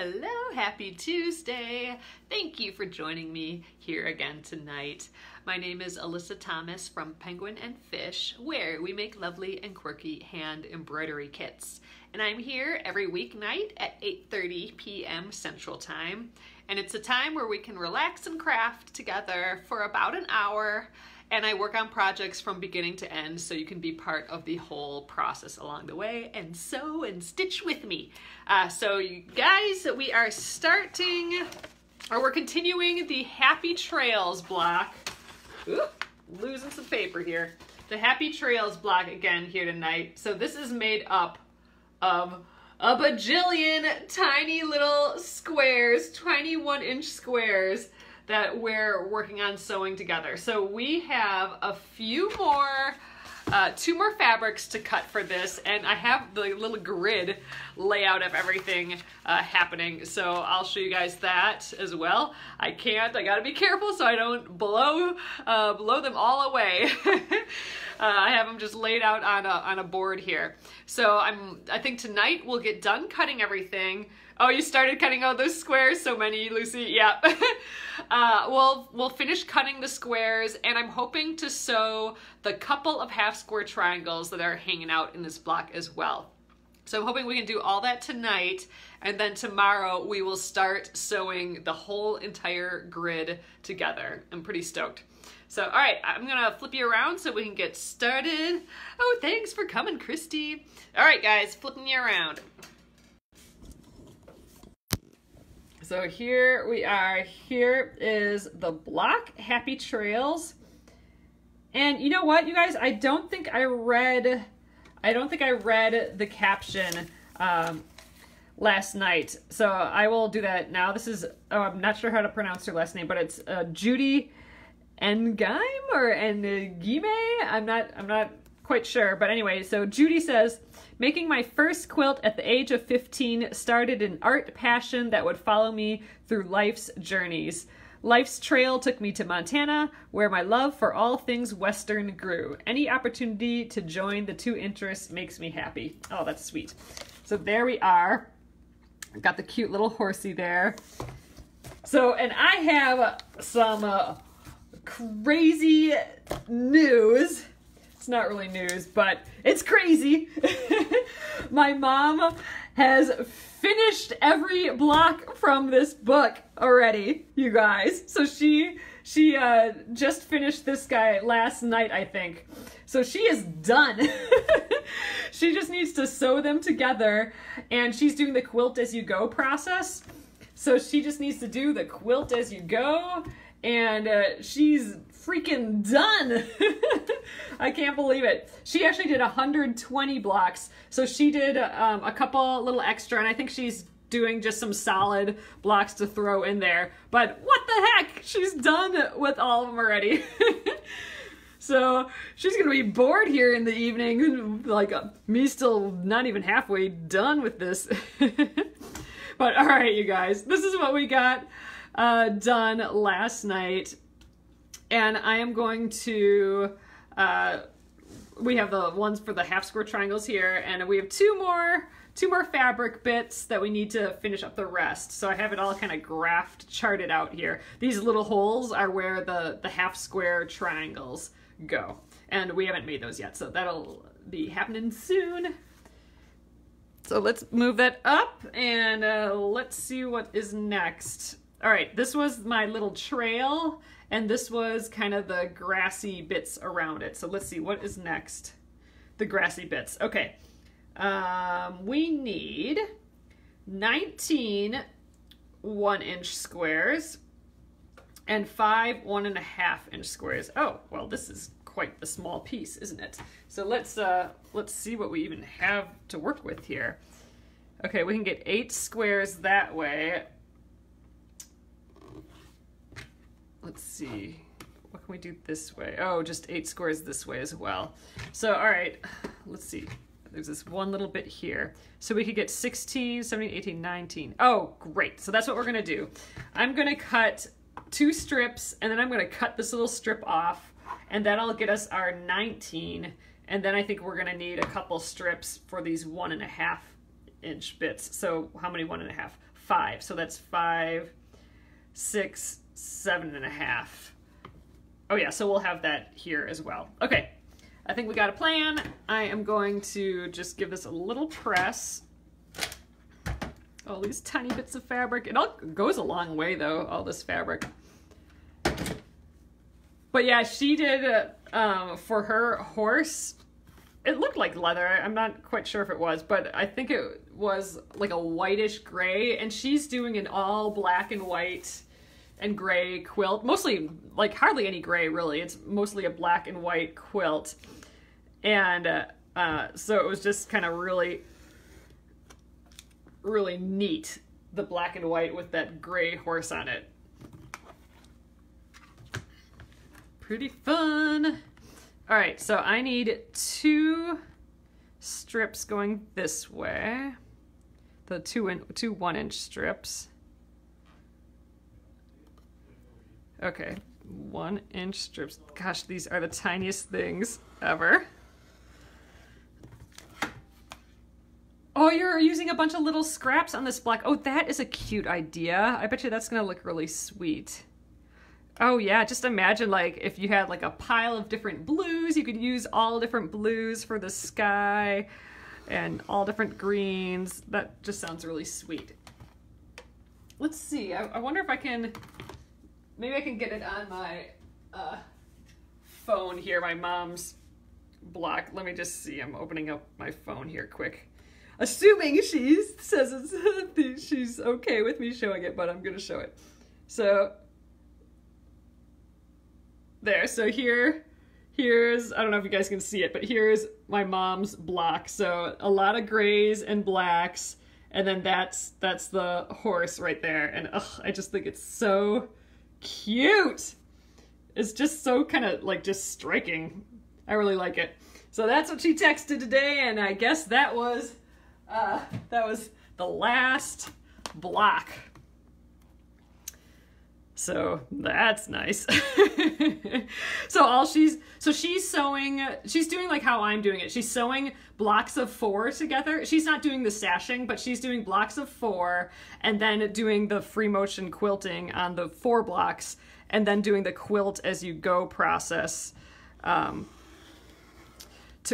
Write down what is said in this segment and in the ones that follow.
Hello, happy Tuesday. Thank you for joining me here again tonight. My name is Alyssa Thomas from Penguin and Fish, where we make lovely and quirky hand embroidery kits. And I'm here every weeknight at 8:30 p.m. Central Time. And it's a time where we can relax and craft together for about an hour. And I work on projects from beginning to end so you can be part of the whole process along the way and sew and stitch with me. So you guys, we are we're continuing the Happy Trails block. Ooh, losing some paper here. The Happy Trails block again here tonight. So this is made up of a bajillion tiny little squares, tiny 1-inch squares that we're working on sewing together. So we have a few more, two more fabrics to cut for this, and I have the little grid layout of everything happening, so I'll show you guys that as well. I gotta be careful so I don't blow them all away. I have them just laid out on a board here. So I think tonight we'll get done cutting everything. Oh, you started cutting out those squares? So many, Lucy. Yeah. We'll finish cutting the squares, and I'm hoping to sew the couple of half square triangles that are hanging out in this block as well. So I'm hoping we can do all that tonight, and then tomorrow we will start sewing the whole entire grid together. I'm pretty stoked. So, all right, I'm gonna flip you around so we can get started. Oh, thanks for coming, Christy. All right, guys, flipping you around. So here we are. Here is the block, Happy Trails. And you know what, you guys? I don't think I read the caption last night. So I will do that now. This is, oh, I'm not sure how to pronounce her last name, but it's Judy Engime or Engime? I'm not quite sure. But anyway, so Judy says, making my first quilt at the age of 15 started an art passion that would follow me through life's journeys. Life's trail took me to Montana, where my love for all things Western grew. Any opportunity to join the two interests makes me happy. Oh, that's sweet. So there we are. Got the cute little horsey there. So, and I have some crazy news. It's not really news, but it's crazy. My mom has finished every block from this book already, you guys. So she just finished this guy last night, I think. So she is done. She just needs to sew them together, and she's doing the quilt as you go process. So she just needs to do the quilt as you go, and she's freaking done. I can't believe it. She actually did 120 blocks. So she did a couple little extra, and I think she's doing just some solid blocks to throw in there. But what the heck? She's done with all of them already. So she's gonna be bored here in the evening, like me still not even halfway done with this. But all right, you guys, this is what we got done last night. And I am going to, we have the ones for the half square triangles here, and we have two more fabric bits that we need to finish up the rest. So I have it all kind of charted out here. These little holes are where the half square triangles go. And we haven't made those yet, so that'll be happening soon. So let's move that up, and let's see what is next. All right, this was my little trail, and this was kind of the grassy bits around it. So let's see, what is next? The grassy bits. Okay. We need 19 1-inch squares and 5 1.5-inch squares. Oh, well, this is quite the small piece, isn't it? So let's see what we even have to work with here. Okay, we can get 8 squares that way. Let's see, what can we do this way? Oh, just 8 squares this way as well. So, all right, let's see. There's this one little bit here. So we could get 16, 17, 18, 19. Oh, great. So that's what we're gonna do. I'm gonna cut 2 strips, and then I'm gonna cut this little strip off, and that'll get us our 19. And then I think we're gonna need a couple strips for these 1.5-inch bits. So how many 1.5? 5. So that's 5, 6, 7.5. Oh yeah, so we'll have that here as well. Okay, I think we got a plan. I am going to just give this a little press. All these tiny bits of fabric. It all goes a long way though, all this fabric. But yeah, she did for her horse, it looked like leather. I'm not quite sure if it was, but I think it was like a whitish gray, and she's doing an all black and white and gray quilt. Mostly, like hardly any gray really. It's mostly a black and white quilt. And so it was just kind of really, really neat, the black and white with that gray horse on it. Pretty fun. All right, so I need 2 strips going this way. The two 1-inch strips. Okay, 1-inch strips. Gosh, these are the tiniest things ever. Oh, you're using a bunch of little scraps on this block. Oh, that is a cute idea. I bet you that's gonna look really sweet. Oh yeah, just imagine like if you had like a pile of different blues, you could use all different blues for the sky and all different greens. That just sounds really sweet. Let's see, I wonder if I can, maybe I can get it on my phone here, my mom's block. Let me just see, I'm opening up my phone here quick. Assuming she says she's okay with me showing it, but I'm gonna show it. So, there, so here's, I don't know if you guys can see it, but here's my mom's block. So a lot of grays and blacks, and then that's the horse right there. And I just think it's so cute. It's just so kind of like just striking. I really like it. So that's what she texted today, and I guess that was the last block. So that's nice. So she's sewing, she's doing like how I'm doing it. She's sewing blocks of 4 together. She's not doing the sashing, but she's doing blocks of 4 and then doing the free motion quilting on the 4 blocks and then doing the quilt as you go process to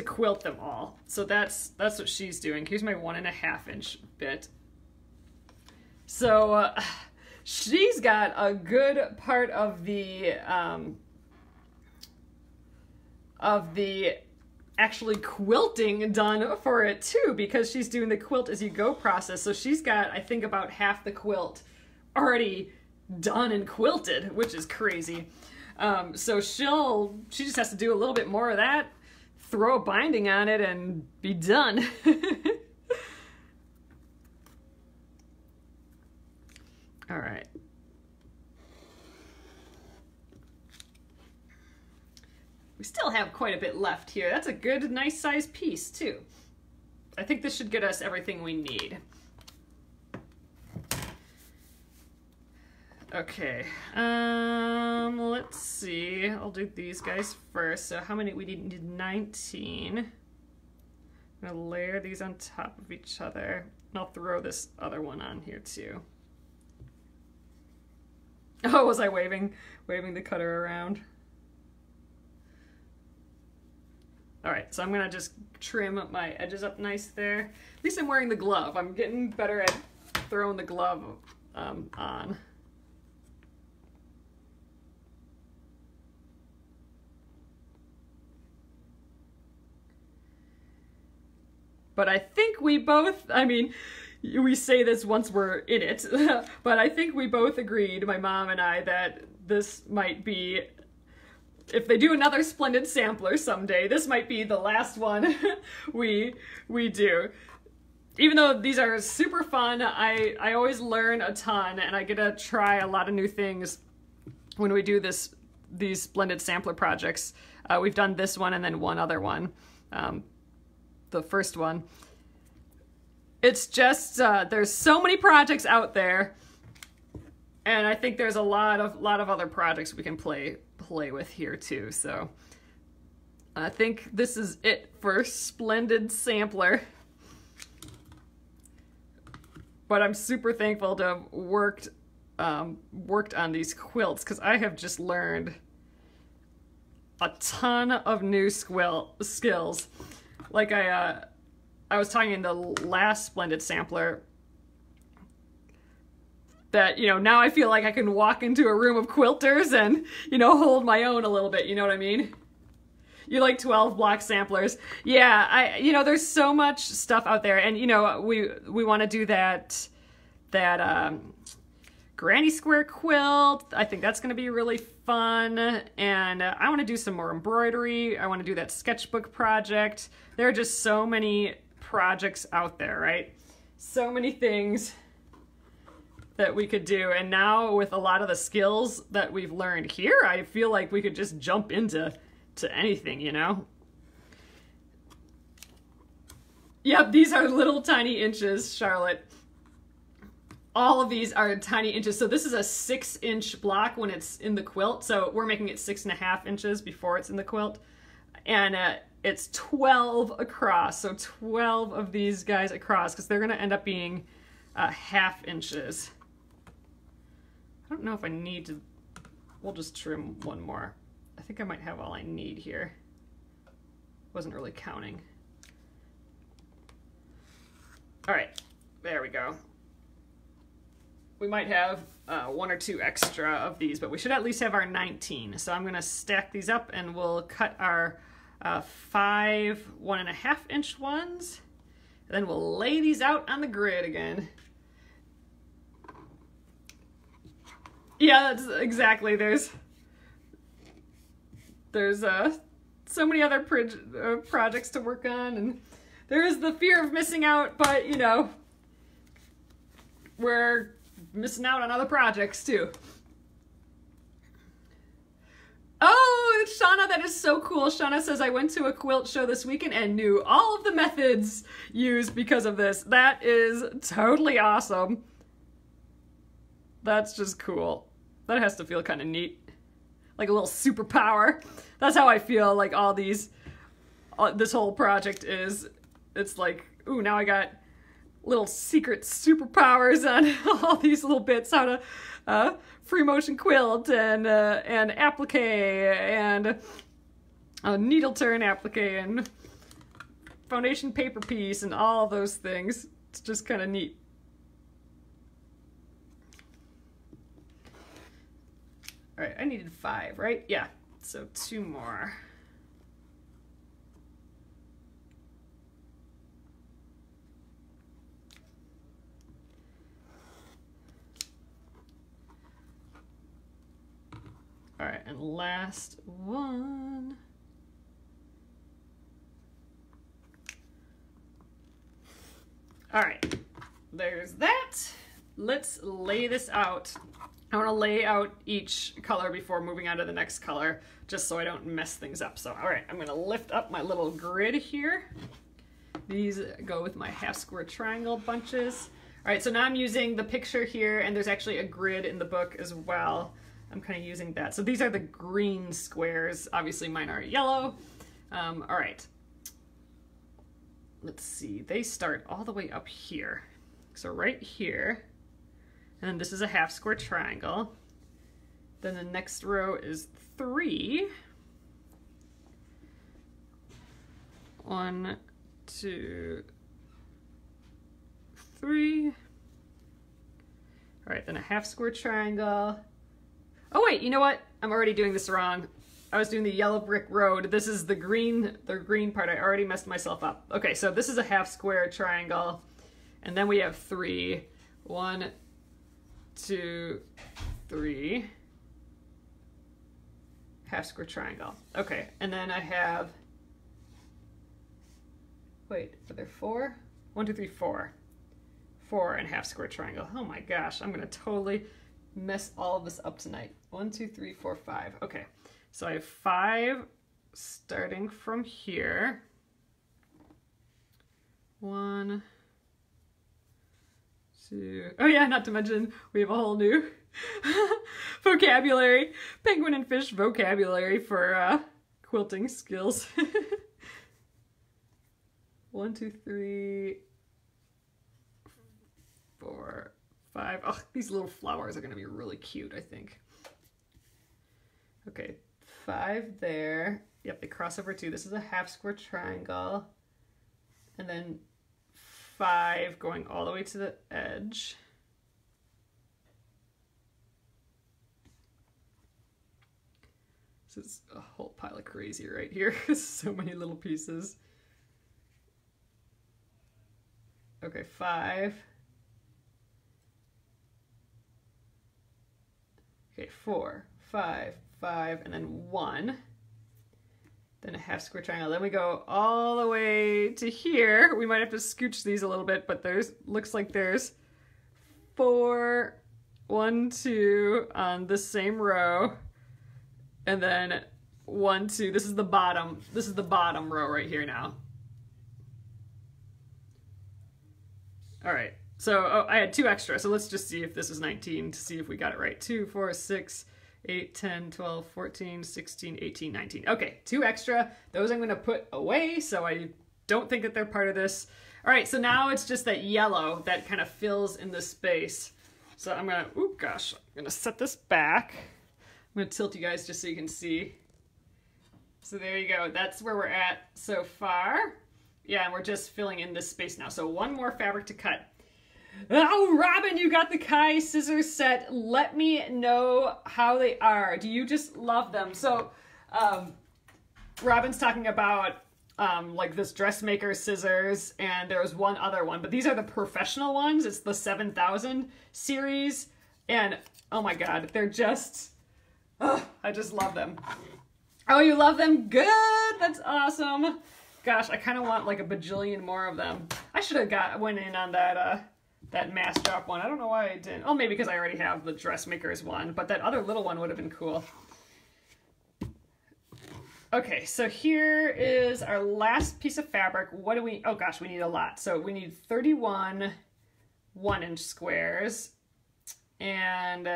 quilt them all. So that's what she's doing. Here's my 1.5-inch bit. So she's got a good part of the actually quilting done for it too, because she's doing the quilt as you go process. So she's got, I think, about half the quilt already done and quilted, which is crazy. So she just has to do a little bit more of that, throw a binding on it, and be done. All right. We still have quite a bit left here. That's a good, nice size piece too. I think this should get us everything we need. Okay, let's see. I'll do these guys first. So how many? We need 19. I'm gonna layer these on top of each other. And I'll throw this other one on here too. Oh, was I waving the cutter around? All right, so I'm gonna just trim my edges up nice there. At least I'm wearing the glove. I'm getting better at throwing the glove on. But I think we both, I mean, we say this once we're in it, but I think we both agreed, my mom and I, that this might be, if they do another Splendid Sampler someday, this might be the last one we do. Even though these are super fun, I always learn a ton, and I get to try a lot of new things when we do these Splendid Sampler projects. We've done this one and then one other one. The first one. It's just, there's so many projects out there, and I think there's a lot of other projects we can play with here too. So I think this is it for Splendid Sampler. but I'm super thankful to have worked on these quilts because I have just learned a ton of new skills. Like I was talking in the last Splendid Sampler that, now I feel like I can walk into a room of quilters and, hold my own a little bit, you know what I mean? You like 12 block samplers. Yeah, there's so much stuff out there, and, we want to do that granny square quilt. I think that's going to be really fun, and I want to do some more embroidery. I want to do that sketchbook project. There are just so many projects out there, right? So many things that we could do, and now with a lot of the skills that we've learned here, I feel like we could just jump into anything, Yep, these are little tiny inches, Charlotte. All of these are tiny inches. So this is a 6-inch block when it's in the quilt. So we're making it 6.5 inches before it's in the quilt. And it's 12 across. So 12 of these guys across, because they're going to end up being 1/2 inches. I don't know if I need to, we'll just trim one more. I think I might have all I need here. Wasn't really counting. All right, there we go. We might have 1 or 2 extra of these, but we should at least have our 19. So I'm gonna stack these up and we'll cut our 5 1.5-inch ones. And then we'll lay these out on the grid again. Yeah, that's exactly. There's so many other projects to work on, and there is the fear of missing out, but we're missing out on other projects too. Oh, Shauna, that is so cool. Shauna says, I went to a quilt show this weekend and knew all of the methods used because of this. That is totally awesome. That's just cool. That has to feel kind of neat. Like a little superpower. That's how I feel like all these, this whole project is. It's like, ooh, now I got little secret superpowers on all these little bits. How to free motion quilt and applique and a needle turn applique and foundation paper piece and all those things. It's just kind of neat. All right, I needed 5, right? Yeah, so 2 more. All right, and last one. All right, there's that. Let's lay this out. I want to lay out each color before moving on to the next color, just so I don't mess things up. So, all right, I'm going to lift up my little grid here. These go with my 1/2 square triangle bunches. All right, so now I'm using the picture here, and there's actually a grid in the book as well. I'm kind of using that. So these are the green squares. Obviously, mine are yellow. All right. Let's see. They start all the way up here. So right here. And then this is a 1/2 square triangle. Then the next row is 3. 1, 2, 3. All right, then a 1/2 square triangle. Oh wait, you know what? I'm already doing this wrong. I was doing the yellow brick road. This is the green part. I already messed myself up. Okay, so this is a 1/2 square triangle. And then we have 3. 1, 2, 3. 1/2 square triangle. Okay, and then I have, wait, are there 4? 1, 2, 3, 4. 4 and 1/2 square triangle. Oh my gosh, I'm gonna totally mess all of this up tonight. 1, 2, 3, 4, 5. Okay, so I have 5 starting from here. 1, 2. Oh yeah, not to mention we have a whole new vocabulary, penguin and fish vocabulary for quilting skills. 1, 2, 3, 4, 5. Oh, these little flowers are going to be really cute, I think. Okay, 5 there. Yep, they cross over 2. This is a half square triangle. And then 5 going all the way to the edge. This is a whole pile of crazy right here. So many little pieces. Okay, 5. Okay, 4, 5, 5, and then 1. Then a half square triangle. Then we go all the way to here. We might have to scooch these a little bit, but there's, looks like there's 4, 1, 2 on this same row. And then 1, 2, this is the bottom row right here now. All right, so oh, I had 2 extra, so let's just see if this is 19 to see if we got it right. 2, 4, 6, 8, 10, 12, 14, 16, 18, 19. Okay, 2 extra. Those I'm gonna put away, so I don't think that they're part of this. All right, so now it's just that yellow that kind of fills in the space. So I'm gonna, oh gosh, I'm gonna set this back. I'm gonna tilt you guys just so you can see. So there you go, that's where we're at so far. Yeah, and we're just filling in this space now. So 1 more fabric to cut. Oh, Robin, you got the Kai scissors set. Let me know how they are. Do you just love them? So Robin's talking about like this dressmaker scissors, and there was one other one, but these are the professional ones. It's the 7000 series, and oh my God, they're just, oh, I just love them. Oh, you love them? Good, that's awesome. Gosh, I kind of want like a bajillion more of them. I should have went in on that that mass drop one. I don't know why I didn't. Oh, maybe because I already have the dressmakers one, but that other little one would have been cool. Okay, so here is our last piece of fabric. What do we, oh gosh, we need a lot. So we need 31 1-inch squares and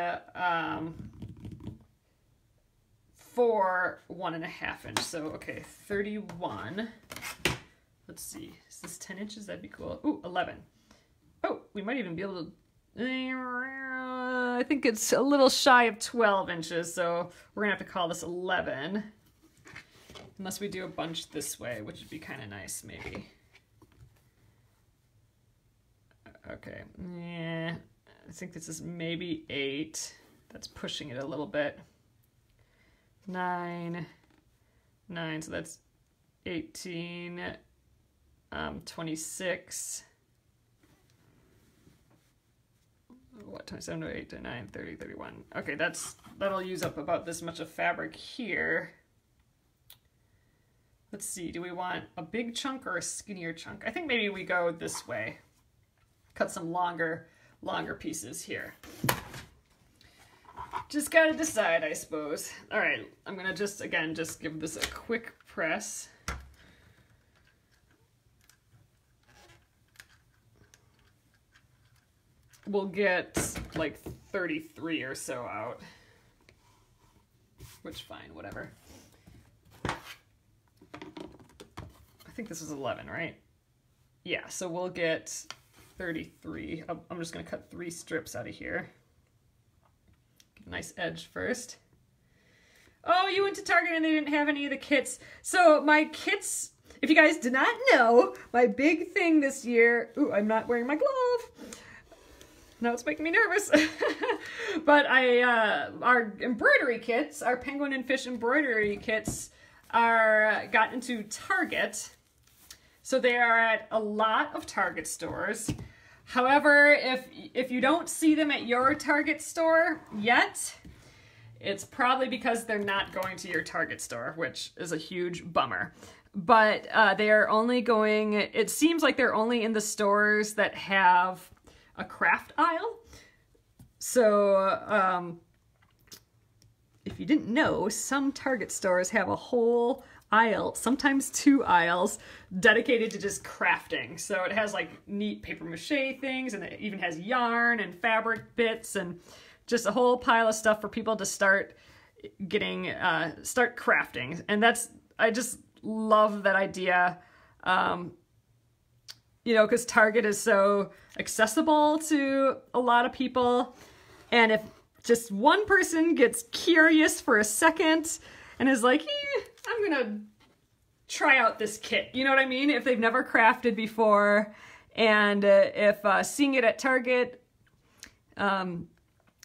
4 1.5 inch. So, okay, 31. Let's see, is this 10 inches? That'd be cool. Ooh, 11. Oh, we might even be able to, I think it's a little shy of 12 inches, so we're gonna have to call this 11. Unless we do a bunch this way, which would be kind of nice, maybe. Okay, yeah, I think this is maybe 8. That's pushing it a little bit. 9, so that's 18, 26, what, 27, 28, 29, 30, 31. Okay, that'll use up about this much of fabric here. Let's see, do we want a big chunk or a skinnier chunk? I think maybe we go this way. Cut some longer pieces here. Just gotta decide, I suppose. All right, I'm gonna just give this a quick press. We'll get like 33 or so out. Which, fine, whatever. I think this is 11, right? Yeah, so we'll get 33. I'm just gonna cut 3 strips out of here. Get a nice edge first. Oh, you went to Target and they didn't have any of the kits. So my kits, if you guys did not know, my big thing this year, ooh, I'm not wearing my glove. Now it's making me nervous. But our embroidery kits, our penguin and fish embroidery kits are got into Target. So they are at a lot of Target stores. However, if you don't see them at your Target store yet, it's probably because they're not going to your Target store, which is a huge bummer. But they are only going, it seems like they're only in the stores that have a craft aisle. So if you didn't know, some Target stores have a whole aisle, sometimes 2 aisles, dedicated to just crafting. So it has like neat paper mache things, and it even has yarn and fabric bits and just a whole pile of stuff for people to start getting, start crafting. And I just love that idea. you know, because Target is so accessible to a lot of people. And if just one person gets curious for a second and is like, I'm gonna try out this kit, you know what I mean? If they've never crafted before, and if seeing it at Target,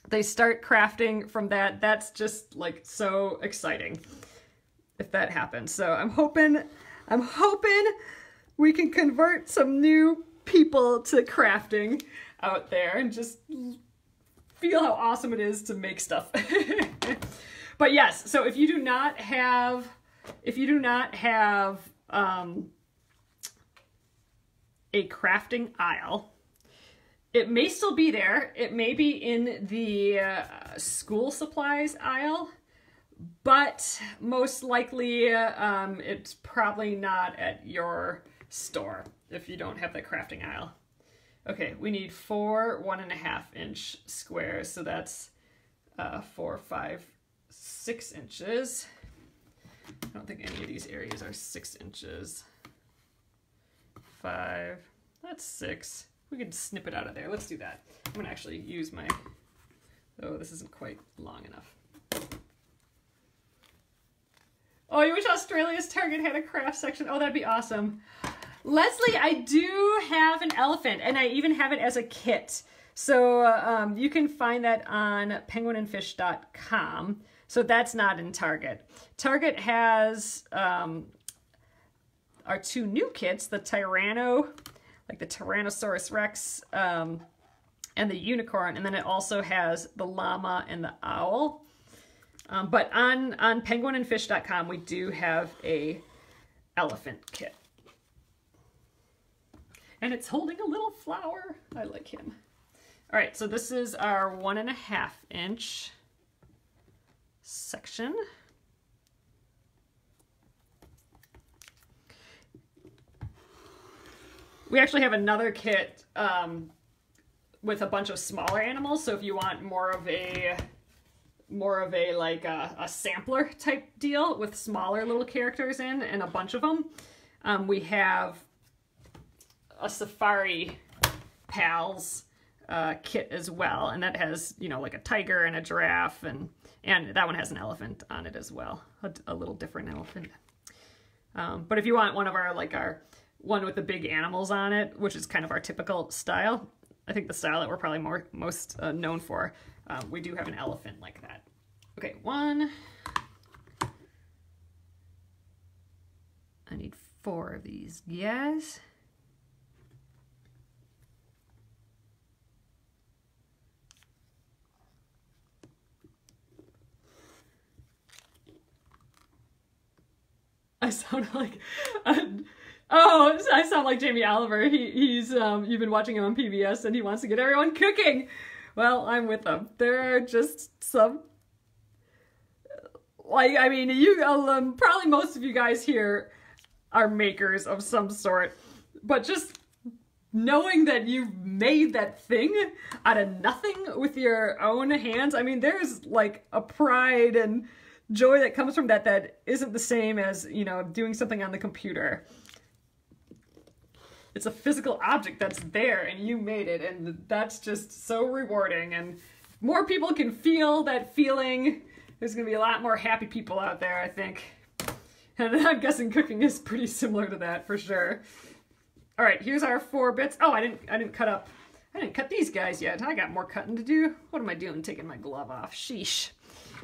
they start crafting from that, that's just like so exciting if that happens. So I'm hoping we can convert some new people to crafting out there and just feel how awesome it is to make stuff. But yes, so if you do not have a crafting aisle, it may still be there. It may be in the school supplies aisle, but most likely it's probably not at your store if you don't have the crafting aisle. Okay, we need 4 1.5-inch squares, so that's 4, 5, 6 inches. I don't think any of these areas are 6 inches. 5, that's 6. We could snip it out of there. Let's do that. I'm gonna actually use my, oh, this isn't quite long enough. Oh, you wish Australia's Target had a craft section. Oh, that'd be awesome. Leslie, I do have an elephant, and I even have it as a kit. So you can find that on penguinandfish.com. So that's not in Target. Target has our 2 new kits, the Tyranno, like the Tyrannosaurus Rex, and the unicorn, and then it also has the llama and the owl. But on penguinandfish.com, we do have a elephant kit. And it's holding a little flower. I like him. All right, so this is our 1.5-inch section. We actually have another kit with a bunch of smaller animals. So if you want more of a like a sampler type deal with smaller little characters in and a bunch of them, we have a Safari Pals kit as well, and that has, you know, like a tiger and a giraffe, and that one has an elephant on it as well, a little different elephant. But if you want one of our one with the big animals on it, which is kind of our typical style, I think the style that we're probably most known for, we do have an elephant like that. Okay, 1. I need 4 of these guys. I sound like, oh, I sound like Jamie Oliver. He's you've been watching him on PBS, and he wants to get everyone cooking. Well, I'm with them. There are just some, like, I mean, probably most of you guys here are makers of some sort, but just knowing that you've made that thing out of nothing with your own hands, I mean, there's like a pride and joy that comes from that isn't the same as, you know, doing something on the computer. It's a physical object that's there and you made it, and that's just so rewarding. And more people can feel that feeling, there's gonna be a lot more happy people out there, I think. And I'm guessing cooking is pretty similar to that for sure. All right, here's our 4 bits. Oh, I didn't cut these guys yet. I got more cutting to do. What am I doing taking my glove off? Sheesh.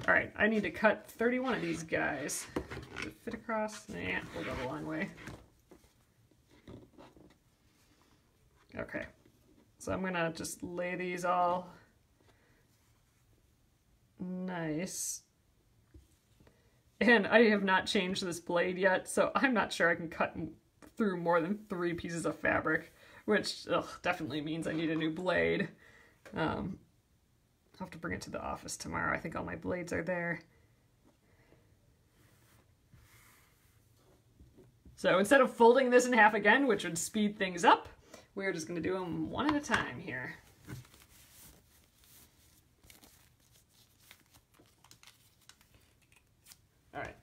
All right, I need to cut 31 of these guys. Does it fit across? Nah, we'll go the long way. Okay, so I'm gonna just lay these all nice. And I have not changed this blade yet, so I'm not sure I can cut through more than 3 pieces of fabric, which definitely means I need a new blade. I'll have to bring it to the office tomorrow. I think all my blades are there. So instead of folding this in half again, which would speed things up, we're just going to do them one at a time here. All right.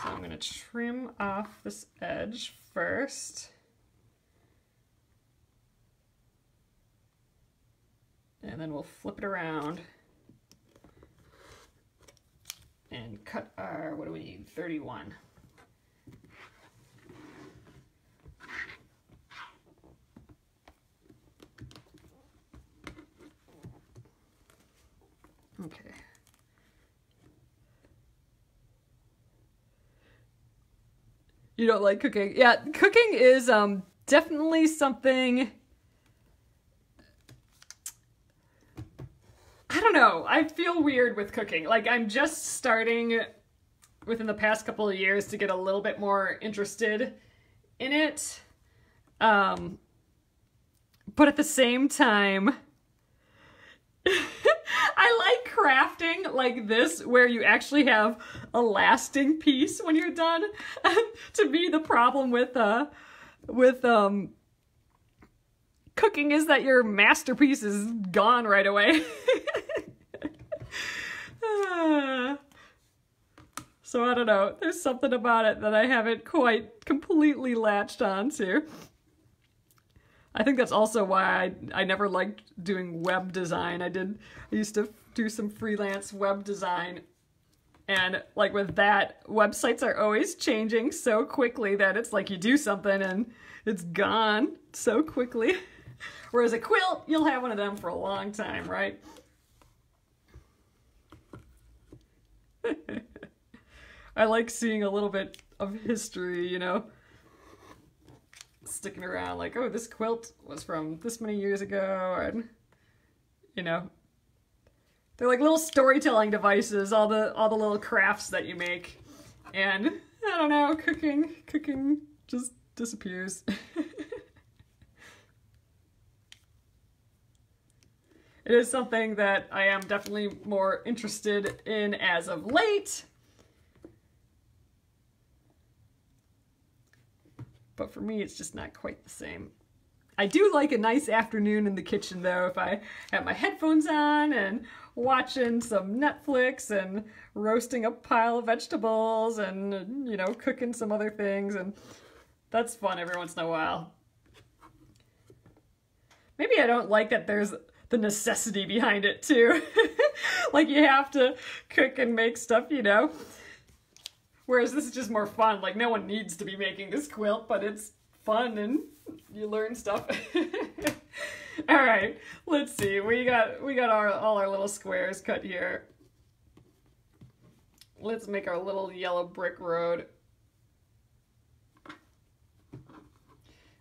So I'm going to trim off this edge first. And then we'll flip it around and cut our, what do we need, 31. Okay. You don't like cooking? Yeah, cooking is definitely something. I don't know. I feel weird with cooking. Like, I'm just starting within the past couple of years to get a little bit more interested in it. But at the same time, I like crafting like this, where you actually have a lasting piece when you're done. To me, the problem with cooking is that your masterpiece is gone right away. So I don't know. There's something about it that I haven't quite completely latched onto. I think that's also why I never liked doing web design. I used to do some freelance web design, and like with that, websites are always changing so quickly that it's like you do something and it's gone so quickly. Whereas a quilt, you'll have one of them for a long time, right? I like seeing a little bit of history, you know, sticking around, like, oh, this quilt was from this many years ago, and, you know, they're like little storytelling devices, all the little crafts that you make. And I don't know, cooking just disappears. It is something that I am definitely more interested in as of late. But for me, it's just not quite the same. I do like a nice afternoon in the kitchen, though, if I have my headphones on and watching some Netflix and roasting a pile of vegetables and, you know, cooking some other things. And that's fun every once in a while. Maybe I don't like that there's the necessity behind it, too. Like, you have to cook and make stuff, you know. Whereas this is just more fun. Like, no one needs to be making this quilt, but it's fun and you learn stuff. All right, let's see. We got all our little squares cut here. Let's make our little yellow brick road.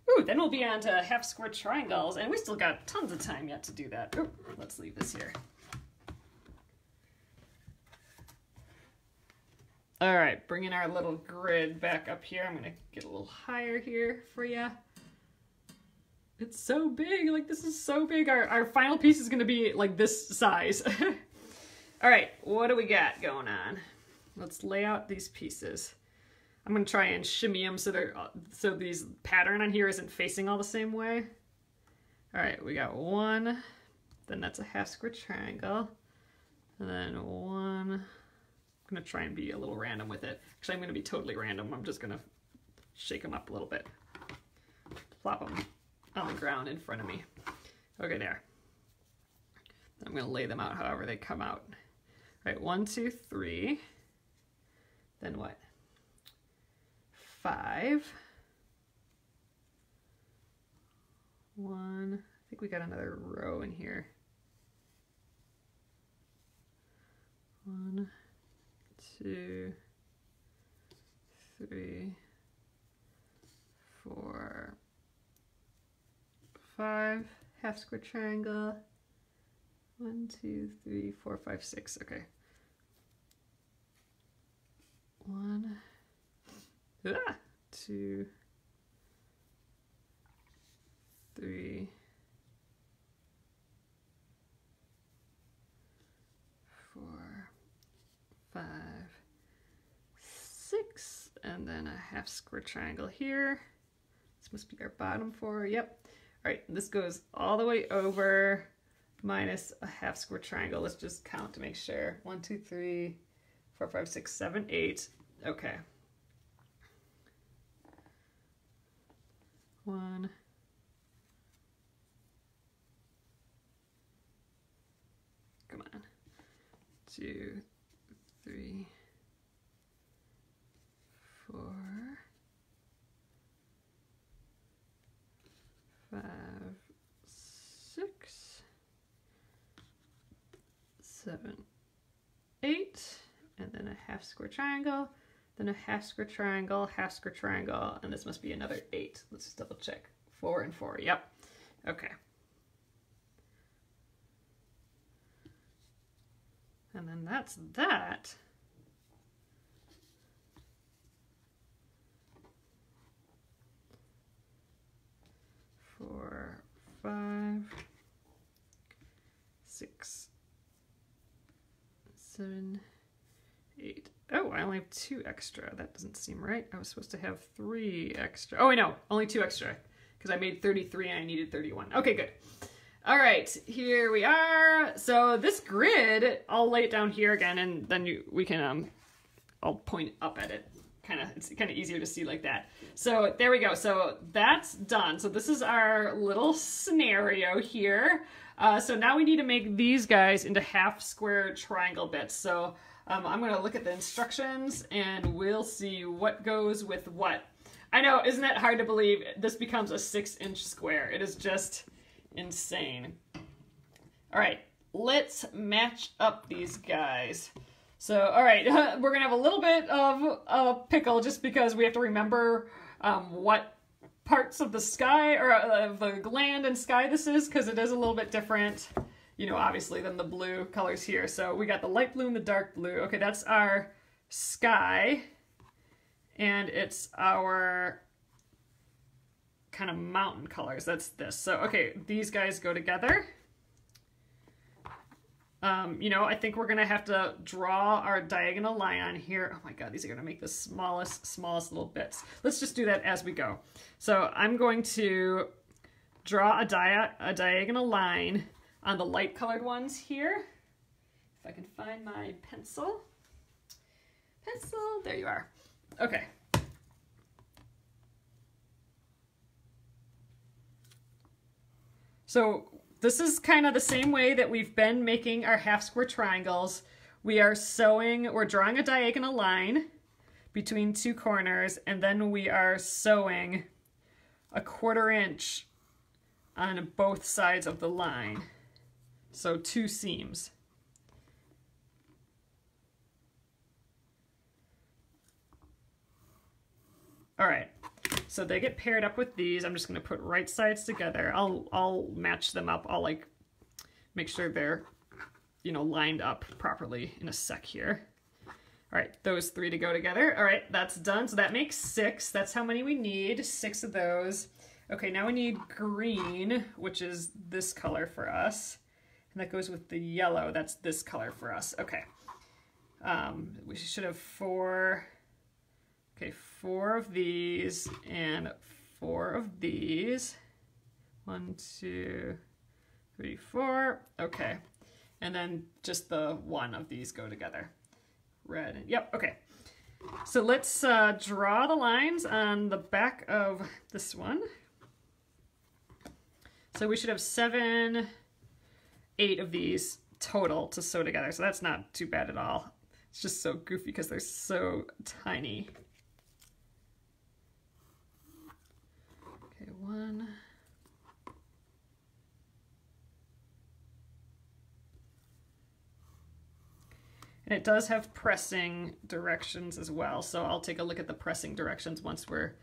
Ooh, then we'll be on to half square triangles, and we still got tons of time yet to do that. Ooh, let's leave this here. All right, bringing our little grid back up here. I'm gonna get a little higher here for you. It's so big, like this is so big. Our final piece is gonna be like this size. All right, what do we got going on? Let's lay out these pieces. I'm gonna try and shimmy them so these pattern on here isn't facing all the same way. All right, we got one, then that's a half square triangle, and then one. I'm gonna try and be a little random with it. Actually, I'm gonna be totally random. I'm just gonna shake them up a little bit. Plop them on the ground in front of me. Okay, there. I'm gonna lay them out however they come out. All right, 1, 2, 3. Then what? 5. 1. I think we got another row in here. 1, 2, 3, 4, 5. Half square triangle. 1, 2, 3, 4, 5, 6. Okay. 1, 2, 3, 4, 5, 6, and then a half square triangle here. This must be our bottom 4. Yep. All right, this goes all the way over minus a half square triangle. Let's just count to make sure. 1, 2, 3, 4, 5, 6, 7, 8. Okay. 1, 2, 3, 4, 5, 6, 7, 8, and then a half square triangle, then a half square triangle, and this must be another 8. Let's just double check. 4 and 4, yep. Okay. And then that's that. Four, 5, 6, 7, 8. Oh, I only have 2 extra. That doesn't seem right. I was supposed to have 3 extra. Oh, I know, only 2 extra because I made 33 and I needed 31. Okay, good. All right, here we are. So this grid, I'll lay it down here again, and then we can, I'll point up at it. It's kind of easier to see like that. So there we go. So that's done. So this is our little scenario here. So now we need to make these guys into half square triangle bits. So I'm going to look at the instructions and we'll see what goes with what. I know, isn't that hard to believe? This becomes a 6-inch square. It is just insane. All right, let's match up these guys. So, all right, we're gonna have a little bit of a pickle just because we have to remember what parts of the sky or of the land and sky this is, because it is a little bit different, you know, obviously than the blue colors here. So we got the light blue and the dark blue. Okay, that's our sky, and it's our kind of mountain colors. That's this. So, okay, these guys go together. You know, I think we're gonna have to draw our diagonal line on here. Oh my God, these are gonna make the smallest little bits. Let's just do that as we go. So I'm going to draw a diagonal line on the light colored ones here. If I can find my pencil. There you are. Okay. So this is kind of the same way that we've been making our half square triangles. We're drawing a diagonal line between 2 corners, and then we are sewing a 1/4 inch on both sides of the line. So 2 seams. All right. So they get paired up with these. I'm just going to put right sides together. I'll match them up. I'll like make sure they're, you know, lined up properly in a sec here. All right, those 3 to go together. All right, that's done. So that makes 6. That's how many we need, 6 of those. Okay, now we need green, which is this color for us. And that goes with the yellow. That's this color for us. Okay. We should have 4. Okay, 4 of these and 4 of these. 1, 2, 3, 4. Okay. And then just the 1 of these go together. Red and, yep, okay. So let's draw the lines on the back of this one. So we should have 7, 8 of these total to sew together. So that's not too bad at all. It's just so goofy because they're so tiny. Okay, 1. And it does have pressing directions as well, so I'll take a look at the pressing directions once we're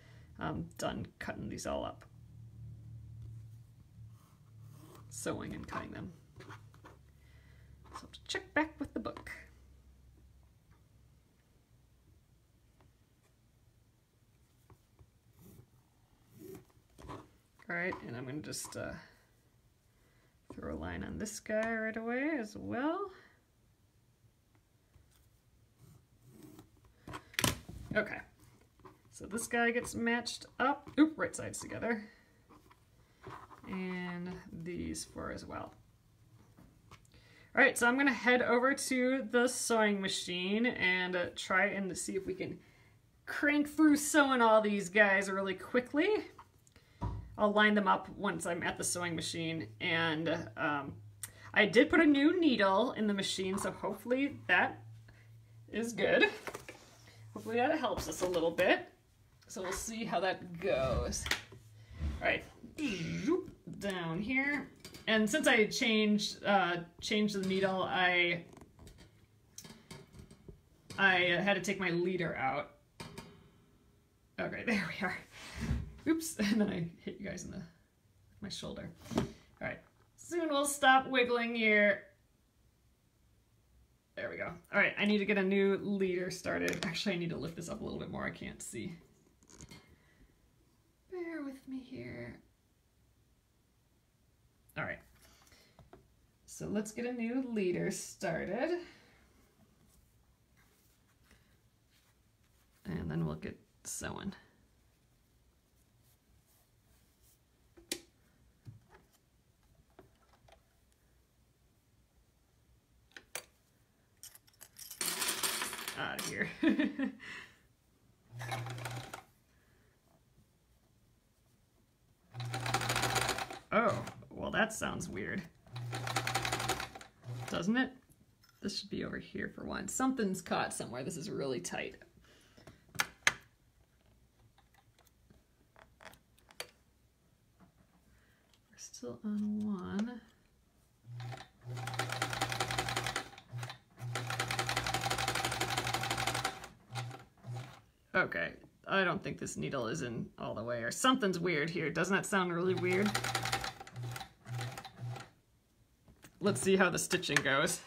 done cutting these all up. Sewing and cutting them. So I'll have to check back with the book. All right, and I'm going to just throw a line on this guy right away as well. Okay, so this guy gets matched up. Oop, right sides together. And these 4 as well. All right, so I'm going to head over to the sewing machine and try and see if we can crank through sewing all these guys really quickly. I'll line them up once I'm at the sewing machine, and I I did put a new needle in the machine, so hopefully that is good. Hopefully that helps us a little bit. So we'll see how that goes. All right, down here. And since I changed the needle, I had to take my leader out. Okay, there we are. Oops, and then I hit you guys in my shoulder. All right, soon we'll stop wiggling here. There we go. All right, I need to get a new leader started. Actually, I need to lift this up a little bit more. I can't see. Bear with me here. All right. So let's get a new leader started. And then we'll get sewing. Out of here. Oh, well that sounds weird. Doesn't it? This should be over here for one. Something's caught somewhere. This is really tight. We're still on one. Okay, I don't think this needle is in all the way, or something's weird here. Doesn't that sound really weird? Let's see how the stitching goes.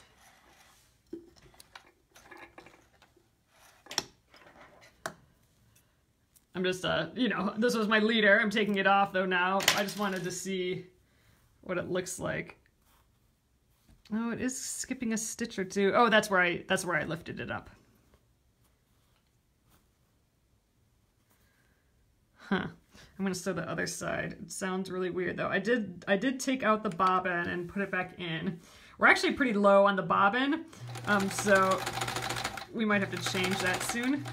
I'm just, you know, this was my leader. I'm taking it off though now. I just wanted to see what it looks like. Oh, it is skipping a stitch or two. Oh, that's where I lifted it up. Huh. I'm gonna sew the other side. It sounds really weird though. I did take out the bobbin and put it back in. We're actually pretty low on the bobbin, so we might have to change that soon.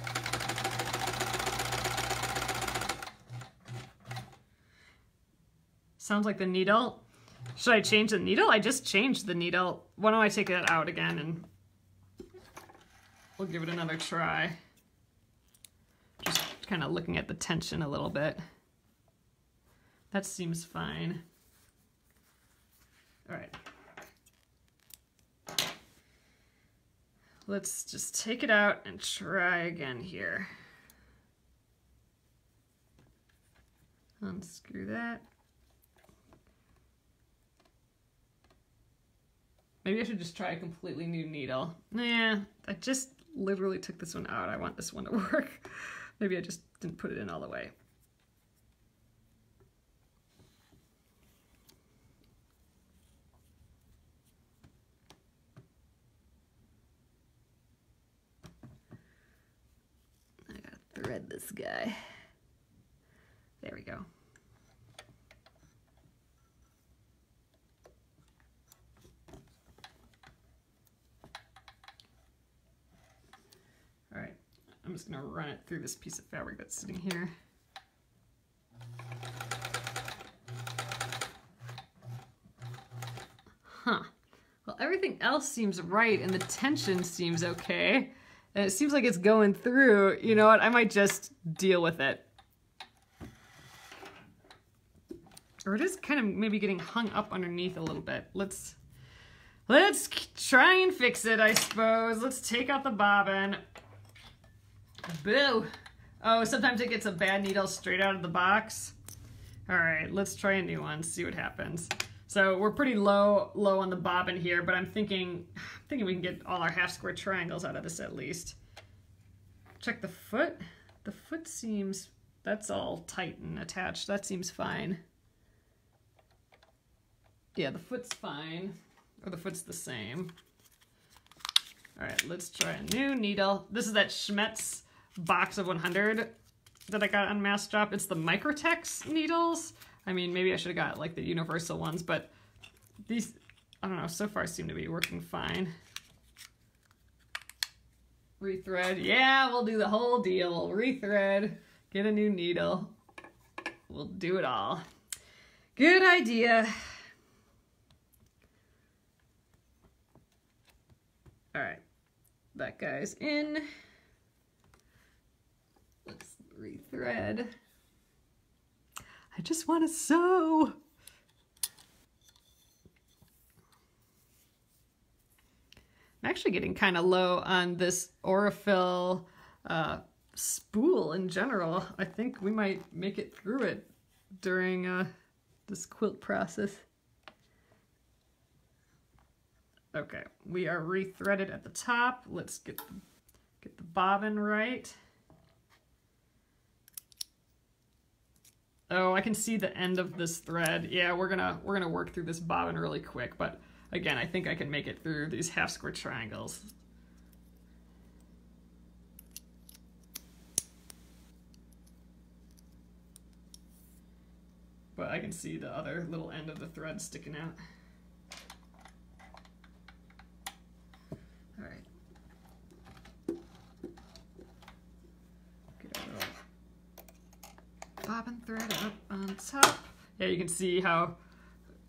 Sounds like the needle. Should I change the needle? I just changed the needle. Why don't I take that out again and we'll give it another try. Just kind of looking at the tension a little bit. That seems fine. All right. Let's just take it out and try again here. Unscrew that. Maybe I should just try a completely new needle. Nah, I just literally took this one out. I want this one to work. Maybe I just didn't put it in all the way. I gotta thread this guy. There we go. All right, I'm just gonna run it through this piece of fabric that's sitting here. Huh. Well, everything else seems right and the tension seems okay. And it seems like it's going through. You know what? I might just deal with it. Or it is kind of maybe getting hung up underneath a little bit. Let's try and fix it, I suppose. Let's take out the bobbin. Boo! Oh, sometimes it gets a bad needle straight out of the box. All right, let's try a new one, see what happens. So we're pretty low on the bobbin here, but I'm thinking we can get all our half square triangles out of this at least. Check the foot. The foot seems, that's all tight and attached. That seems fine. Yeah, the foot's fine, or the foot's the same. All right, let's try a new needle. This is that Schmetz box of 100 that I got on Mass Drop. It's the Microtex needles. I mean, maybe I should have got like the universal ones, but these, I don't know, so far seem to be working fine. Rethread. Yeah, we'll do the whole deal. We'll rethread, get a new needle. We'll do it all. Good idea. All right, that guy's in. Let's rethread. I just want to sew. I'm actually getting kind of low on this Aurifil spool in general. I think we might make it through it during this quilt process. Okay, we are rethreaded at the top. Let's get the bobbin right. Oh, I can see the end of this thread. Yeah, we're gonna work through this bobbin really quick, but again, I think I can make it through these half square triangles. But I can see the other little end of the thread sticking out. All right. Get our little bobbin thread up on top. Yeah, you can see how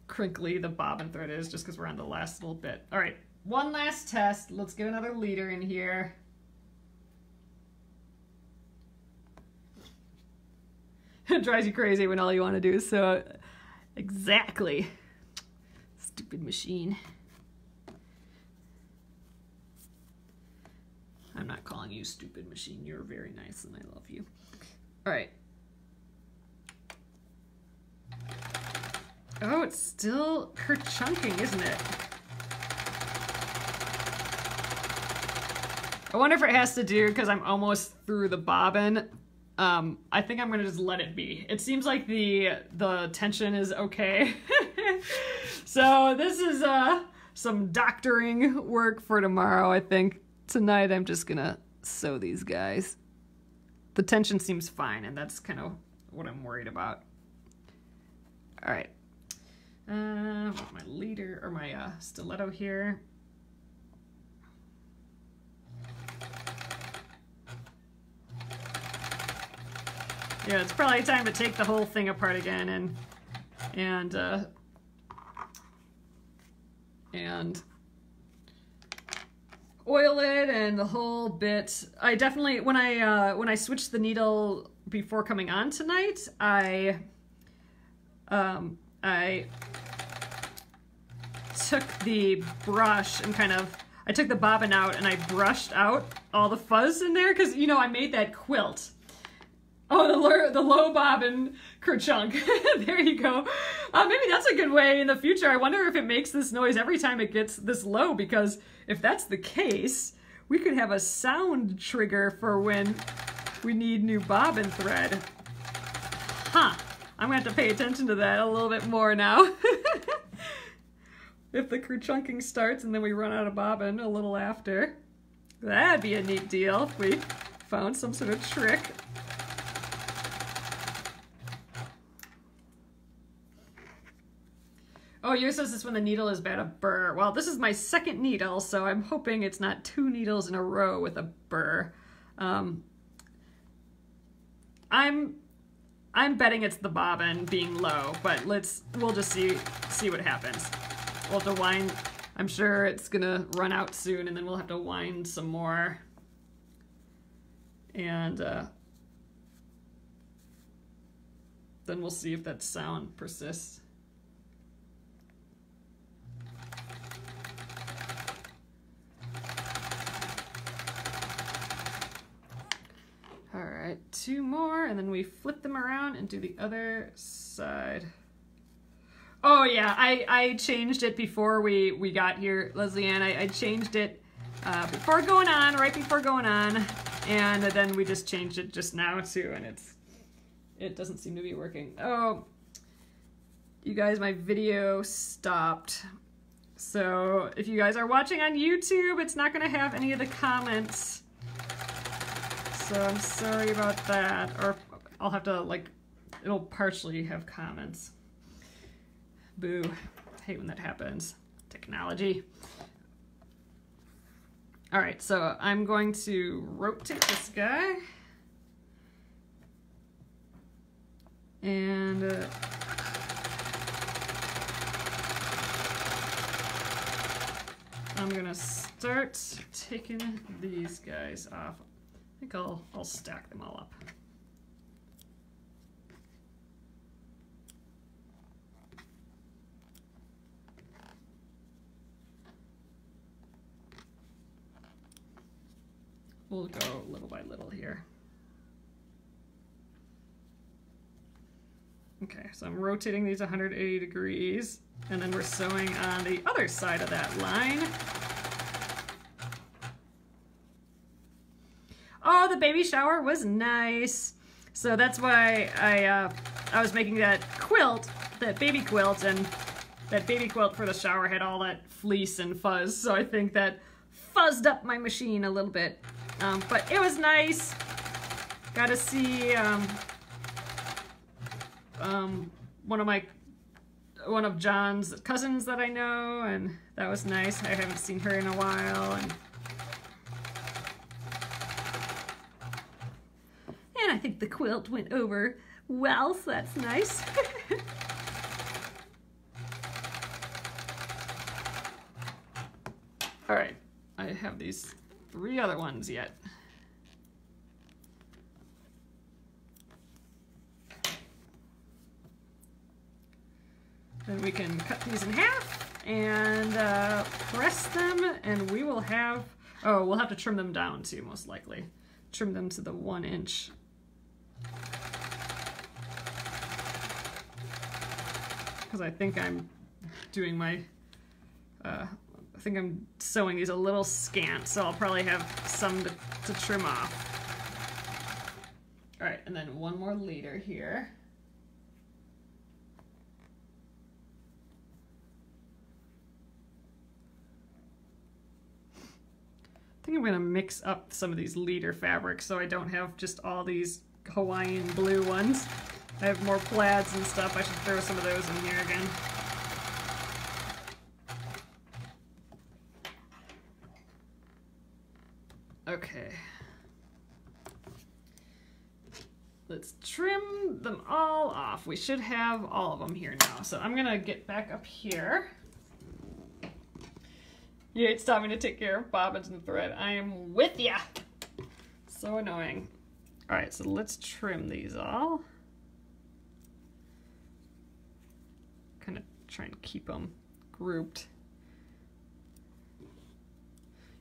crinkly the bobbin thread is just because we're on the last little bit. All right, one last test. Let's get another leader in here. It drives you crazy when all you want to do is sew. Exactly. Stupid machine. I'm not calling you stupid machine. You're very nice and I love you. All right. Oh, it's still kerchunking, isn't it? I wonder if it has to do because I'm almost through the bobbin. I think I'm gonna just let it be. It seems like the tension is okay. So this is some doctoring work for tomorrow, I think. Tonight I'm just gonna sew these guys. The tension seems fine, and that's kind of what I'm worried about. All right. My leader, or my stiletto here. Yeah, it's probably time to take the whole thing apart again and oil it and the whole bit. I definitely, when I switched the needle before coming on tonight, I took the brush and I took the bobbin out and I brushed out all the fuzz in there because, you know, I made that quilt. Oh, the low bobbin kerchunk. There you go. Maybe that's a good way in the future. I wonder if it makes this noise every time it gets this low, because if that's the case, we could have a sound trigger for when we need new bobbin thread. Huh. I'm going to have to pay attention to that a little bit more now. If the kerchunking starts and then we run out of bobbin a little after. That'd be a neat deal if we found some sort of trick. Oh, yours says this when the needle is bad, a burr. Well, this is my second needle, so I'm hoping it's not 2 needles in a row with a burr. I'm betting it's the bobbin being low, but we'll just see what happens. We'll have to wind. I'm sure it's gonna run out soon, and then we'll have to wind some more. And then we'll see if that sound persists. All right, 2 more, and then we flip them around and do the other side. Oh yeah, I changed it before we got here, Leslie Ann. I changed it before going on, right before going on, and then we just changed it just now too, and it doesn't seem to be working. Oh, you guys, my video stopped. So if you guys are watching on YouTube, it's not gonna have any of the comments. So I'm sorry about that, or I'll have to, like, it'll partially have comments. Boo. I hate when that happens. Technology. All right, so I'm going to rotate this guy. And I'm gonna start taking these guys off. I think I'll stack them all up. We'll go little by little here. Okay, so I'm rotating these 180 degrees, and then we're sewing on the other side of that line. Oh, the baby shower was nice. So that's why I was making that quilt, that baby quilt, and that baby quilt for the shower had all that fleece and fuzz, so I think that fuzzed up my machine a little bit. But it was nice. Got to see one of John's cousins that I know, and that was nice. I haven't seen her in a while, and I think the quilt went over well, so that's nice. All right, I have these 3 other ones yet. Then we can cut these in half and press them, and we will have, oh, we'll have to trim them down too, most likely. Trim them to the 1 inch. Because I think I'm doing my, I think I'm sewing these a little scant, so I'll probably have some to trim off. All right, and then 1 more leader here. I think I'm gonna mix up some of these leader fabrics so I don't have just all these Hawaiian blue ones. I have more plaids and stuff. I should throw some of those in here again. Okay. Let's trim them all off. We should have all of them here now. So I'm gonna get back up here. Yeah, it's time to take care of bobbins and thread. I am with ya. So annoying. All right, so let's trim these all. Kind of try and keep them grouped.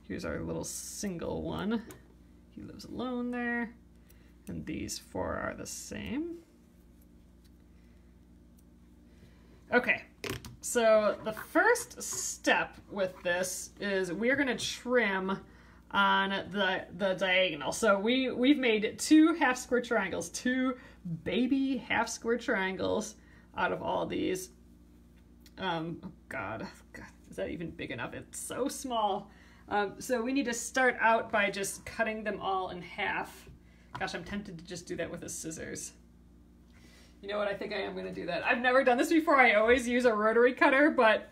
Here's our little single one. He lives alone there. And these 4 are the same. Okay, so the first step with this is we're gonna trim on the diagonal. So we've made 2 half square triangles, 2 baby half square triangles out of all these. Oh God, is that even big enough? It's so small. So we need to start out by just cutting them all in half. Gosh, I'm tempted to just do that with a scissors. You know what, I think I am gonna do that. I've never done this before. I always use a rotary cutter, but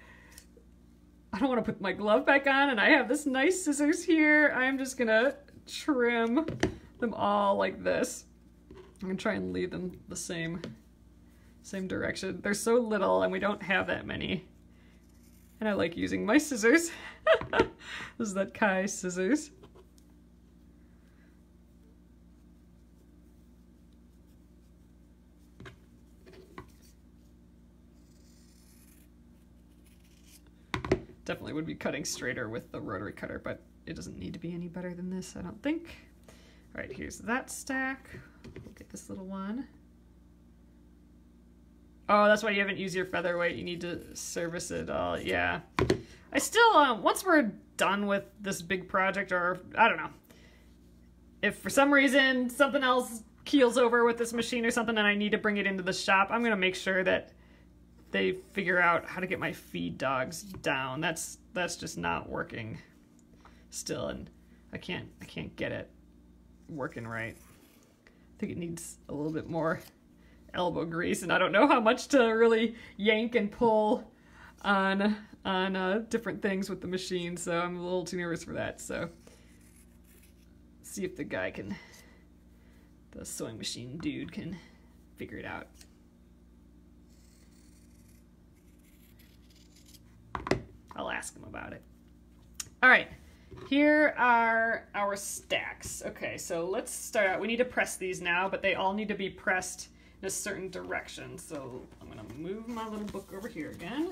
I don't wanna put my glove back on, and I have this nice scissors here. I'm just gonna trim them all like this. I'm gonna try and leave them the same direction. They're so little and we don't have that many. And I like using my scissors. This is that Kai scissors. Definitely would be cutting straighter with the rotary cutter, but it doesn't need to be any better than this, I don't think. All right, here's that stack. We'll get this little one. Oh, that's why you haven't used your featherweight. You need to service it all. Yeah. I still, once we're done with this big project, or I don't know, if for some reason something else keels over with this machine or something and I need to bring it into the shop, I'm gonna make sure that they figure out how to get my feed dogs down. That's just not working still, and I can't get it working right. I think it needs a little bit more elbow grease, and I don't know how much to really yank and pull on different things with the machine, so I'm a little too nervous for that. So see if the sewing machine dude can figure it out. I'll ask him about it. All right, here are our stacks. Okay, so let's start out. We need to press these now, but they all need to be pressed in a certain direction. So I'm gonna move my little book over here again.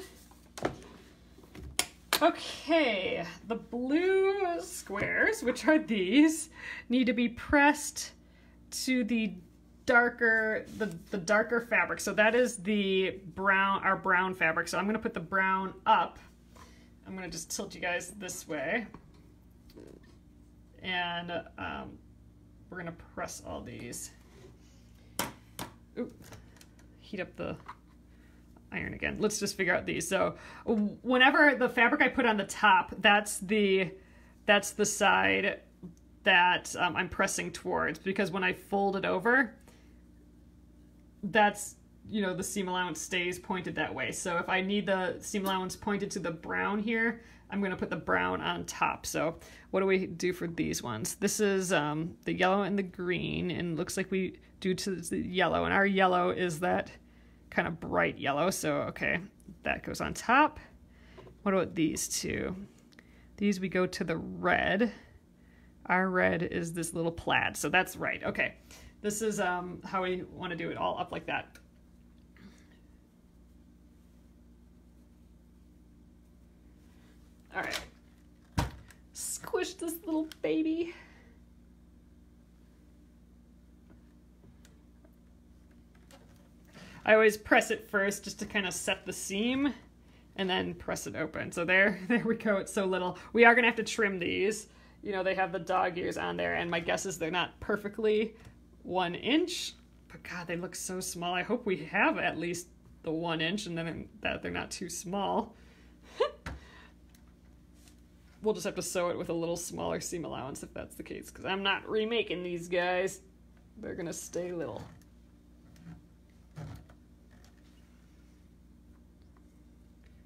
Okay, the blue squares, which are these, need to be pressed to the darker fabric. So that is the brown, our brown fabric. So I'm gonna put the brown up. I'm gonna just tilt you guys this way. And we're gonna press all these. Ooh, heat up the iron again. Let's just figure out these. So whenever the fabric I put on the top, that's the side that I'm pressing towards, because when I fold it over, that's, you know, the seam allowance stays pointed that way. So if I need the seam allowance pointed to the brown here, I'm going to put the brown on top. So what do we do for these ones? This is the yellow and the green, and looks like we do to the yellow, and our yellow is that kind of bright yellow. So okay, that goes on top. What about these two? These we go to the red. Our red is this little plaid, so that's right. Okay, this is how we want to do it, all up like that. All right, squish this little baby. I always press it first just to kind of set the seam, and then press it open. So there we go. It's so little. We are gonna have to trim these. You know, they have the dog ears on there, and my guess is they're not perfectly 1 inch, but God, they look so small. I hope we have at least the 1 inch, and then that they're not too small. We'll just have to sew it with a little smaller seam allowance if that's the case, because I'm not remaking these guys. They're gonna stay little.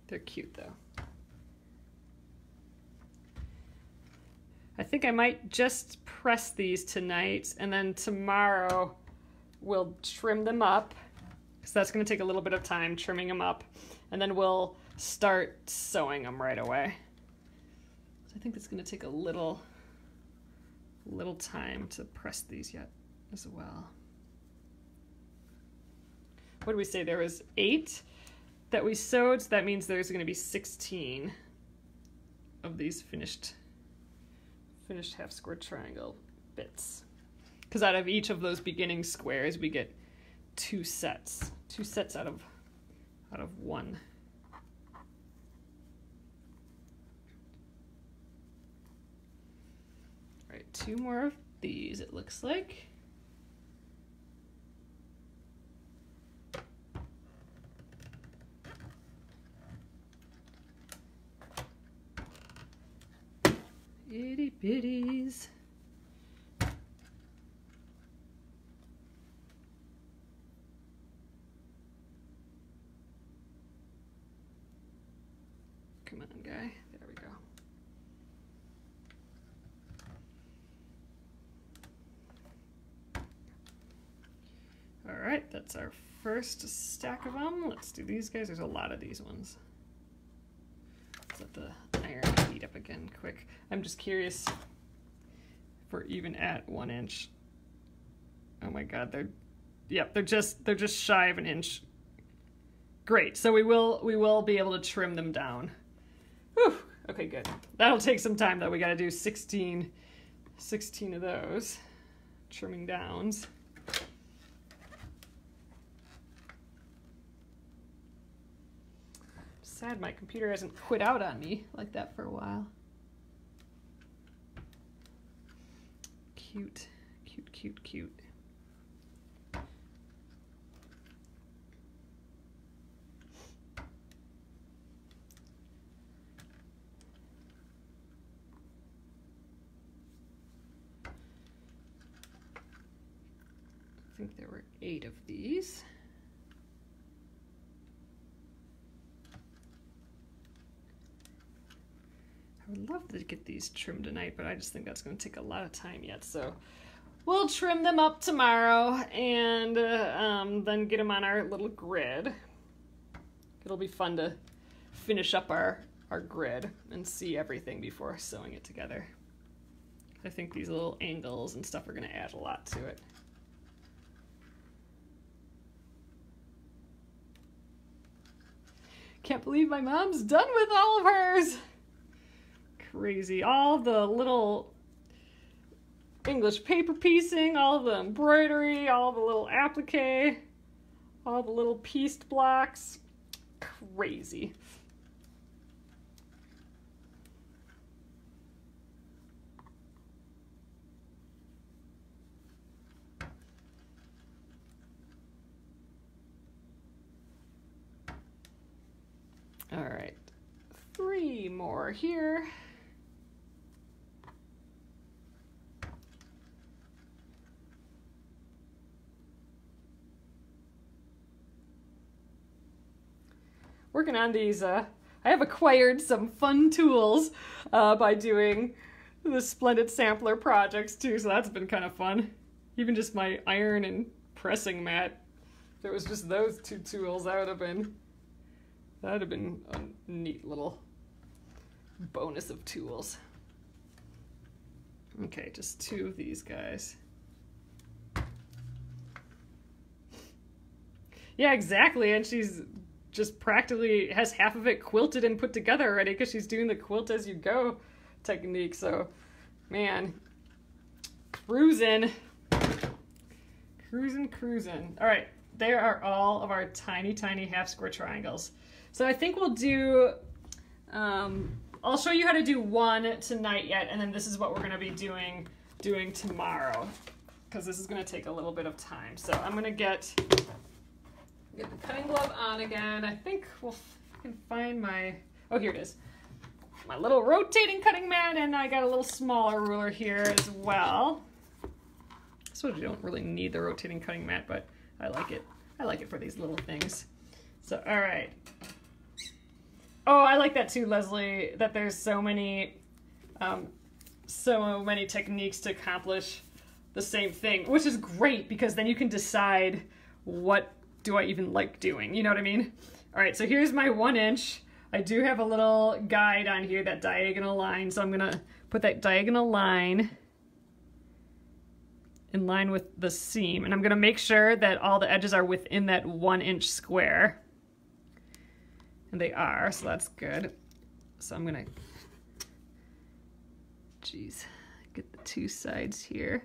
They're cute though. I think I might just press these tonight, and then tomorrow we'll trim them up, because that's going to take a little bit of time trimming them up, and then we'll start sewing them right away. So I think it's going to take a little time to press these yet as well. What do we say? There was 8 that we sewed, so that means there's going to be 16 of these finished half square triangle bits, because out of each of those beginning squares we get 2 sets out of 1. All right, 2 more of these, it looks like. Itty bitties. Come on, guy. There we go. All right, that's our first stack of them. Let's do these guys. There's a lot of these ones. Let's let the iron heat up again quick. I'm just curious if we're even at 1 inch. Oh my God, they're just shy of 1 inch. Great, so we will be able to trim them down. Whew. Okay, good. That'll take some time though. We got to do 16 of those trimming downs. Sad my computer hasn't quit out on me like that for a while. Cute, cute, cute, cute. I think there were 8 of these. I would love to get these trimmed tonight, but I just think that's going to take a lot of time yet. So we'll trim them up tomorrow and then get them on our little grid. It'll be fun to finish up our our grid and see everything before sewing it together. I think these little angles and stuff are going to add a lot to it. Can't believe my mom's done with all of hers. Crazy. All the little English paper piecing, all the embroidery, all the little applique, all the little pieced blocks. Crazy. All right, 3 more here. Working on these, I have acquired some fun tools by doing the Splendid Sampler projects too, so that's been kind of fun. Even just my iron and pressing mat. If it was just those 2 tools, that would have been a neat little bonus of tools. Okay, just 2 of these guys. Yeah, exactly, and she's just practically has half of it quilted and put together already because she's doing the quilt as you go technique. So, man, cruising. All right, there are all of our tiny, tiny half square triangles. So I think we'll do, I'll show you how to do one tonight yet, and then this is what we're going to be doing tomorrow, because this is going to take a little bit of time. So I'm going to get the cutting glove on again. I think I can find my, oh, here it is. My little rotating cutting mat, and I got a little smaller ruler here as well. I suppose you don't really need the rotating cutting mat, but I like it. I like it for these little things. So, all right. Oh, I like that too, Leslie, that there's so many techniques to accomplish the same thing, which is great because then you can decide what do I even like doing, you know what I mean? All right, so here's my 1 inch. I do have a little guide on here, that diagonal line, so I'm gonna put that diagonal line in line with the seam, and I'm gonna make sure that all the edges are within that 1 inch square. And they are, so that's good. So I'm gonna, get the 2 sides here.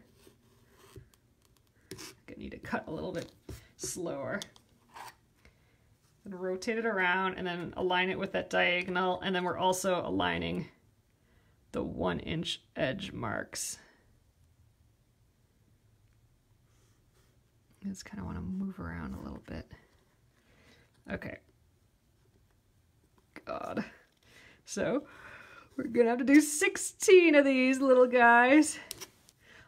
I need to cut a little bit slower. And rotate it around and then align it with that diagonal, and then we're also aligning the 1 inch edge marks. I just kind of want to move around a little bit. Okay. God. So we're gonna have to do 16 of these little guys.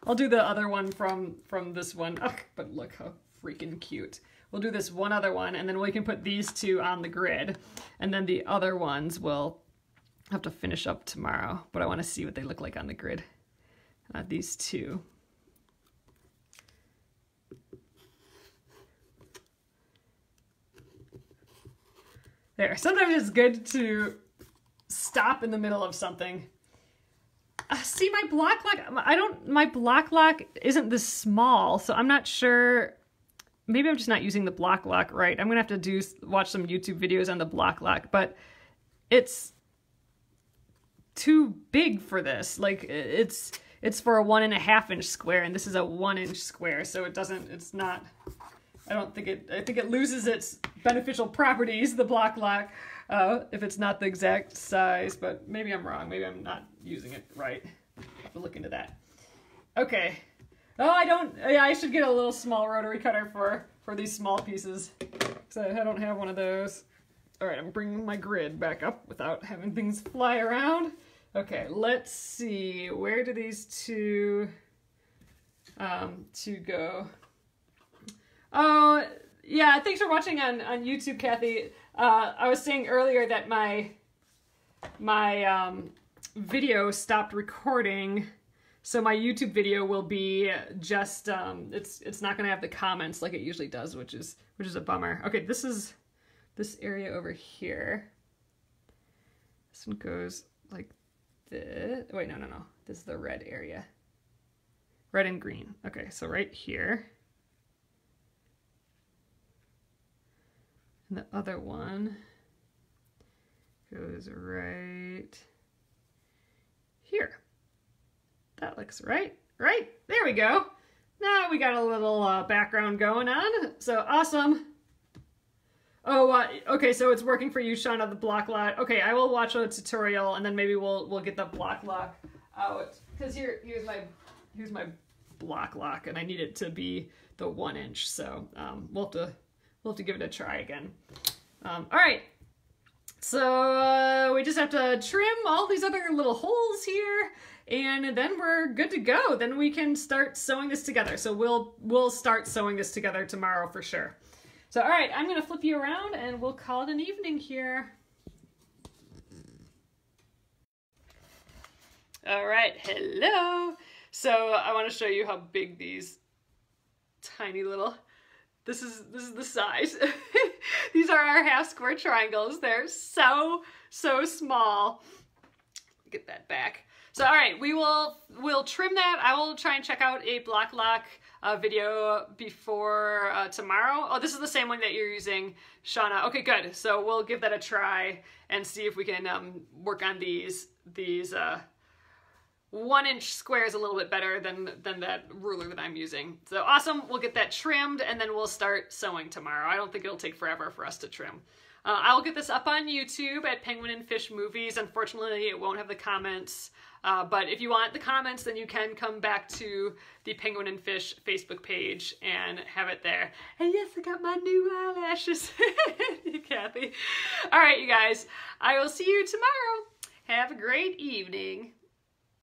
I'll do the other one from this one. Oh, but look how freaking cute. We'll do this one other one, and then we can put these 2 on the grid, and then the other ones we'll have to finish up tomorrow, but I want to see what they look like on the grid. These 2. There. Sometimes it's good to stop in the middle of something. See, my block lock, my block lock isn't this small, so I'm not sure. Maybe I'm just not using the block lock right. I'm gonna have to watch some YouTube videos on the block lock, but it's too big for this. Like, it's for a 1.5 inch square, and this is a 1 inch square, so it's not, I think it loses its beneficial properties, the block lock, if it's not the exact size, but maybe I'm wrong. Maybe I'm not using it right. I'll have to look into that. Okay. Oh, I should get a little small rotary cutter for these small pieces, because I don't have one of those. All right, I'm bringing my grid back up without having things fly around. Okay, let's see. Where do these 2 go? Oh, yeah, thanks for watching on YouTube, Kathy. I was saying earlier that my video stopped recording, so my YouTube video will be just, it's not gonna have the comments like it usually does, which is a bummer. Okay, this is this area over here. This one goes like this. Wait, no. This is the red area. Red and green. Okay, so right here. And the other one goes right here. That looks right. Right, there we go. Now we got a little background going on. So awesome. Oh, okay, so it's working for you, Shauna, the block lock. Okay, I will watch a tutorial and then maybe we'll get the block lock out. Because here's my block lock, and I need it to be the 1 inch. So we'll have to give it a try again. All right. So we just have to trim all these other little holes here, and then we're good to go. Then we can start sewing this together. So we'll start sewing this together tomorrow for sure. So all right, I'm gonna flip you around and we'll call it an evening here. All right, hello. So I want to show you how big these tiny little. This is the size. These are our half square triangles. They're so small. Get that back. So all right, we'll trim that. I will try and check out a block lock video before tomorrow. Oh, this is the same one that you're using, Shauna. Okay, good. So we'll give that a try and see if we can work on these 1 inch squares a little bit better than that ruler that I'm using. So awesome, we'll get that trimmed and then we'll start sewing tomorrow. I don't think it'll take forever for us to trim. I will get this up on YouTube at Penguin and Fish Movies. Unfortunately, it won't have the comments, but if you want the comments, then you can come back to the Penguin and Fish Facebook page and have it there. And yes, I got my new eyelashes, Kathy. All right, you guys, I will see you tomorrow. Have a great evening.